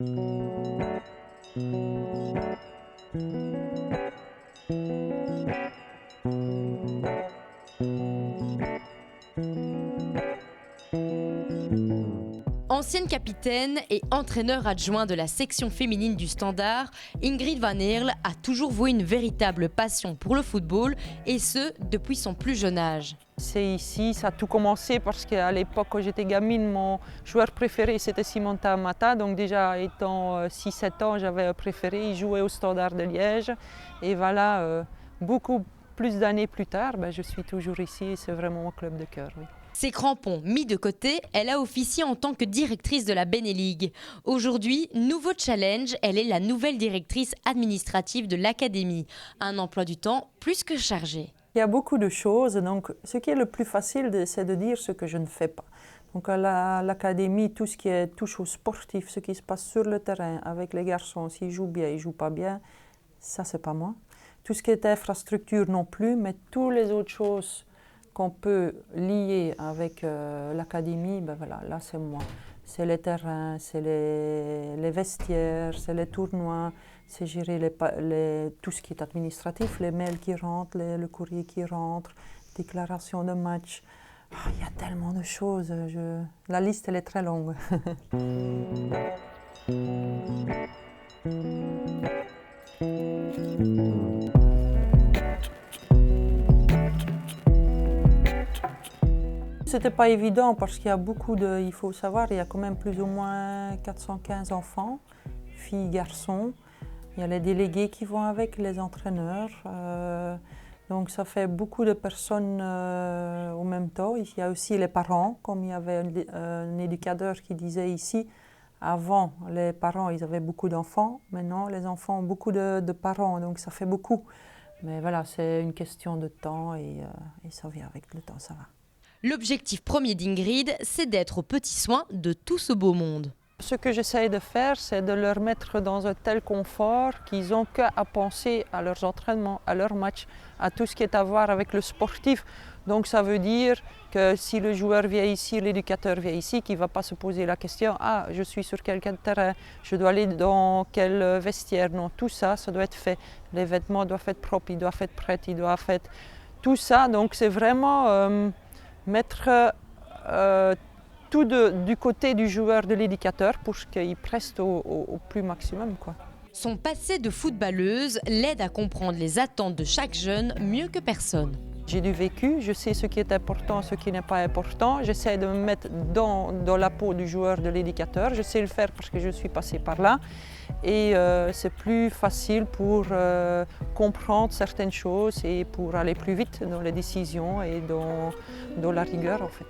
Ancienne capitaine et entraîneur adjoint de la section féminine du Standard, Ingrid Van Eerle a toujours voué une véritable passion pour le football, et ce, depuis son plus jeune âge. C'est ici, ça a tout commencé parce qu'à l'époque, quand j'étais gamine, mon joueur préféré c'était Simon Tamata. Donc déjà, étant 6-7 ans, j'avais préféré, il jouait au Standard de Liège. Et voilà, beaucoup plus d'années plus tard, je suis toujours ici et c'est vraiment mon club de cœur. Oui. Ses crampons mis de côté, elle a officié en tant que directrice de la Beneligue. Aujourd'hui, nouveau challenge, elle est la nouvelle directrice administrative de l'académie. Un emploi du temps plus que chargé. Il y a beaucoup de choses, donc ce qui est le plus facile, c'est de dire ce que je ne fais pas. Donc à l'académie, tout ce qui touche aux sportifs, ce qui se passe sur le terrain avec les garçons, s'ils jouent bien, ils ne jouent pas bien, ça c'est pas moi. Tout ce qui est infrastructure non plus, mais toutes les autres choses qu'on peut lier avec l'académie, voilà, là c'est moi. C'est les terrains, c'est les vestiaires, c'est les tournois, c'est gérer tout ce qui est administratif, les mails qui rentrent, le courrier qui rentre, déclaration de match. Il y a tellement de choses, la liste elle est très longue. C'était pas évident parce qu'il y a il faut savoir, il y a quand même plus ou moins 415 enfants, filles, garçons. Il y a les délégués qui vont avec, les entraîneurs. Donc ça fait beaucoup de personnes au même temps. Il y a aussi les parents, comme il y avait un éducateur qui disait ici, avant les parents ils avaient beaucoup d'enfants, maintenant les enfants ont beaucoup de parents, donc ça fait beaucoup. Mais voilà, c'est une question de temps et ça vient avec le temps, ça va. L'objectif premier d'Ingrid, c'est d'être aux petits soins de tout ce beau monde. Ce que j'essaie de faire, c'est de leur mettre dans un tel confort qu'ils n'ont qu'à penser à leurs entraînements, à leurs matchs, à tout ce qui est à voir avec le sportif. Donc ça veut dire que si le joueur vient ici, l'éducateur vient ici, qu'il ne va pas se poser la question « Ah, je suis sur quel terrain, je dois aller dans quel vestiaire ?» Non, tout ça, ça doit être fait. Les vêtements doivent être propres, ils doivent être prêts, ils doivent être... Tout ça, donc c'est vraiment mettre tout du côté du joueur, de l'éducateur, pour qu'il preste au plus maximum, quoi. Son passé de footballeuse l'aide à comprendre les attentes de chaque jeune mieux que personne. J'ai du vécu, je sais ce qui est important, ce qui n'est pas important. J'essaie de me mettre dans la peau du joueur, de l'éducateur. Je sais le faire parce que je suis passée par là. Et c'est plus facile pour comprendre certaines choses et pour aller plus vite dans les décisions et dans la rigueur, en fait.